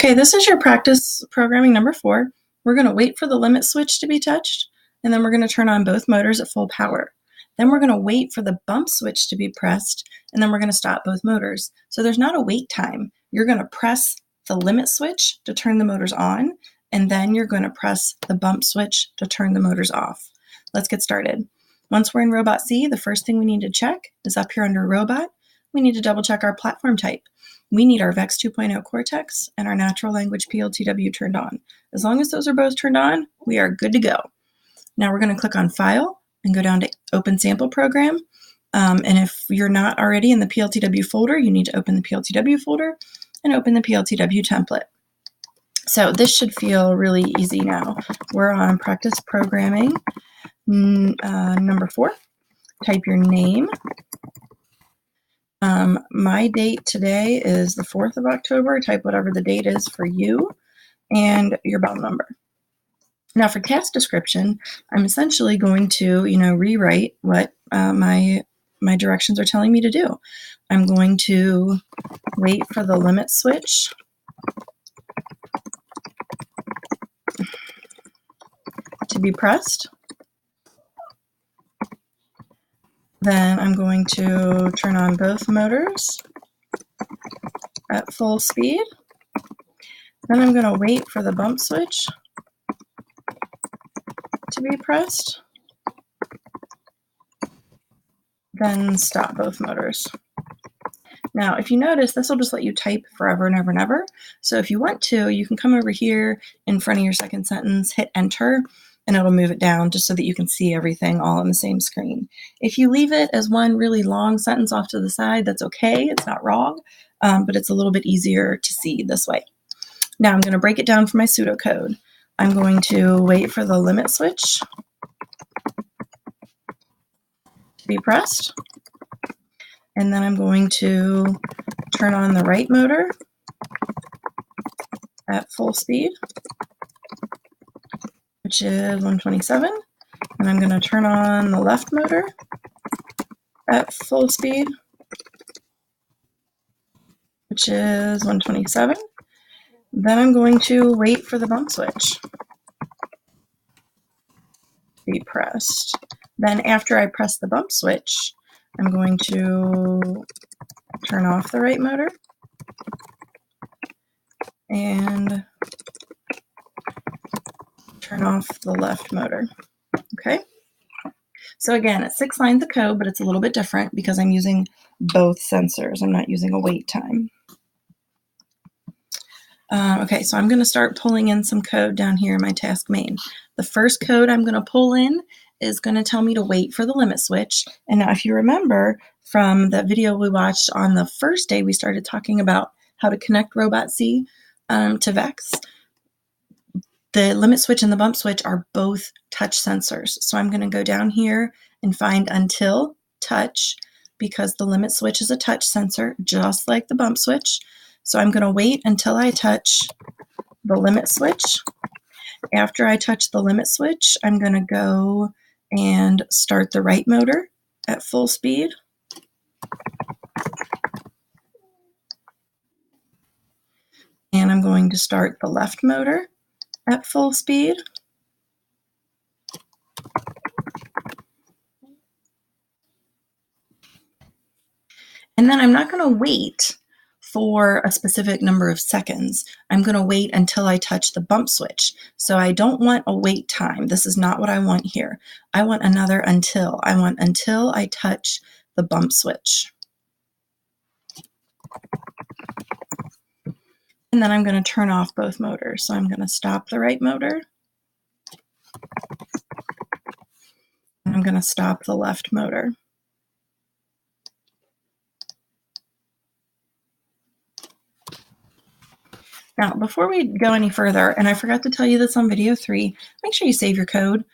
Okay, this is your practice programming number 4. We're going to wait for the limit switch to be touched, and then we're going to turn on both motors at full power. Then we're going to wait for the bump switch to be pressed, and then we're going to stop both motors. So there's not a wait time. You're going to press the limit switch to turn the motors on, and then you're going to press the bump switch to turn the motors off. Let's get started. Once we're in Robot C, the first thing we need to check is up here under Robot. We need to double check our platform type. We need our VEX 2.0 Cortex and our natural language PLTW turned on. As long as those are both turned on, we are good to go. Now we're going to click on File and go down to Open Sample Program. And if you're not already in the PLTW folder, you need to open the PLTW folder and open the PLTW template. So this should feel really easy now. We're on Practice Programming number 4. Type your name. My date today is the 4th of October. Type whatever the date is for you and your BEL number. Now for task description, I'm essentially going to, rewrite what my directions are telling me to do. I'm going to wait for the limit switch to be pressed. Then I'm going to turn on both motors at full speed. Then I'm going to wait for the bump switch to be pressed. Then stop both motors. Now, if you notice, this will just let you type forever and ever and ever. So if you want to, you can come over here in front of your second sentence, hit enter, and it'll move it down just so that you can see everything all on the same screen. If you leave it as one really long sentence off to the side, that's okay. It's not wrong, but it's a little bit easier to see this way. Now I'm going to break it down for my pseudocode. I'm going to wait for the limit switch to be pressed. And then I'm going to turn on the right motor at full speed, which is 127. And I'm going to turn on the left motor at full speed, which is 127. Then I'm going to wait for the bump switch to be pressed. Then after I press the bump switch, I'm going to turn off the right motor and turn off the left motor. Okay. So again, it's 6 lines of code, but it's a little bit different because I'm using both sensors. I'm not using a wait time. Okay, so I'm going to start pulling in some code down here in my task main. The first code I'm going to pull in is going to tell me to wait for the limit switch. And now if you remember from the video we watched on the first day, we started talking about how to connect Robot C to VEX. The limit switch and the bump switch are both touch sensors. So I'm going to go down here and find until touch because the limit switch is a touch sensor, just like the bump switch. So I'm going to wait until I touch the limit switch. After I touch the limit switch, I'm going to go and start the right motor at full speed. And I'm going to start the left motor at full speed. And then I'm not going to wait for a specific number of seconds. I'm going to wait until I touch the bump switch. So I don't want a wait time. This is not what I want here. I want another until. I want until I touch the bump switch. And then I'm going to turn off both motors. So I'm going to stop the right motor. And I'm going to stop the left motor. Now, before we go any further, and I forgot to tell you this on video 3, make sure you save your code.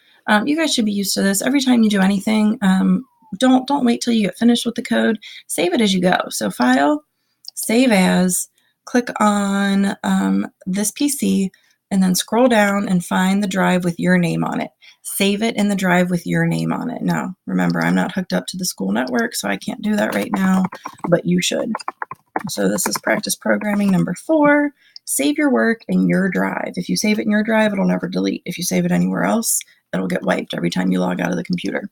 You guys should be used to this. Every time you do anything, don't wait till you get finished with the code. Save it as you go. So File, Save As, click on this PC, and then scroll down and find the drive with your name on it. Save it in the drive with your name on it. Now, remember, I'm not hooked up to the school network, so I can't do that right now, but you should. So this is practice programming number 4. save your work in your drive. If you save it in your drive, it'll never delete. If you save it anywhere else, it'll get wiped every time you log out of the computer.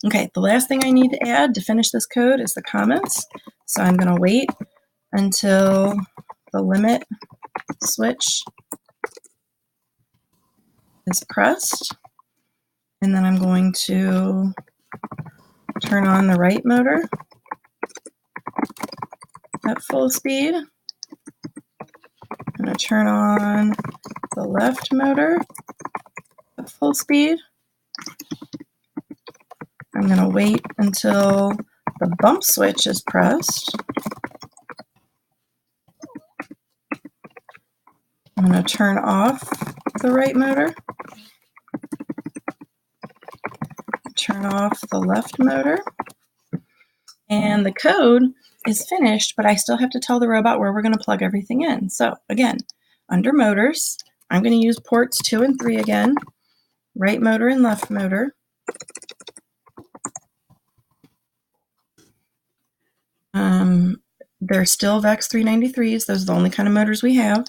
Okay, the last thing I need to add to finish this code is the comments. So I'm going to wait until the limit switch is pressed, and then I'm going to turn on the right motor at full speed. I'm going to turn on the left motor at full speed. I'm going to wait until the bump switch is pressed. I'm going to turn off the right motor, turn off the left motor, and the code is finished, but I still have to tell the robot where we're going to plug everything in. So again, under motors, I'm going to use ports 2 and 3 again, right motor and left motor. They're still VEX 393s. Those are the only kind of motors we have.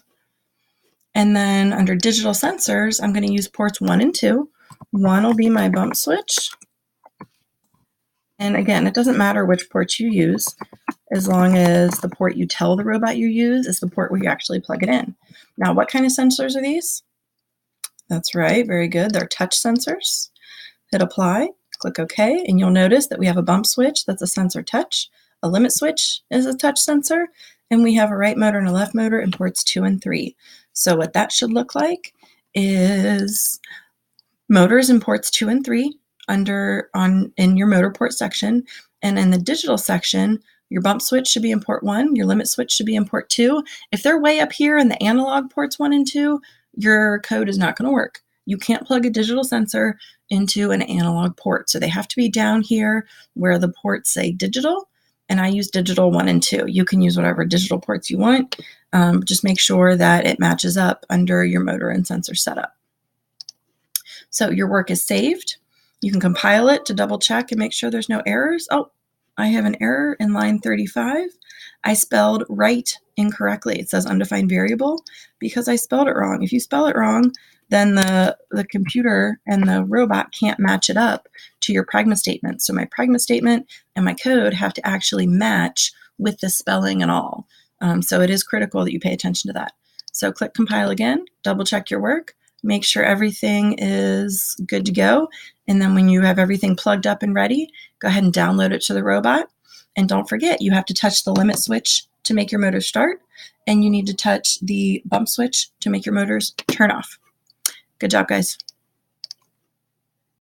And then under digital sensors, I'm going to use ports 1 and 2. 1 will be my bump switch. And again, it doesn't matter which port you use, as long as the port you tell the robot you use is the port where you actually plug it in. Now, what kind of sensors are these? That's right, very good. They're touch sensors. Hit apply, click OK, and you'll notice that we have a bump switch that's a sensor touch, a limit switch is a touch sensor, and we have a right motor and a left motor in ports 2 and 3. So what that should look like is motors in ports 2 and 3 in your motor port section, and in the digital section, your bump switch should be in port 1, your limit switch should be in port 2. If they're way up here in the analog ports 1 and 2, your code is not going to work. You can't plug a digital sensor into an analog port, so they have to be down here where the ports say digital, and I use digital 1 and 2. You can use whatever digital ports you want. Just make sure that it matches up under your motor and sensor setup. So your work is saved. You can compile it to double check and make sure there's no errors. Oh, I have an error in line 35. I spelled right incorrectly. It says undefined variable because I spelled it wrong. If you spell it wrong, then the computer and the robot can't match it up to your pragma statement. So my pragma statement and my code have to actually match with the spelling and all. So it is critical that you pay attention to that. So click compile again, double check your work, make sure everything is good to go. And then when you have everything plugged up and ready, go ahead and download it to the robot. And don't forget, you have to touch the limit switch to make your motor start, and you need to touch the bump switch to make your motors turn off. Good job, guys.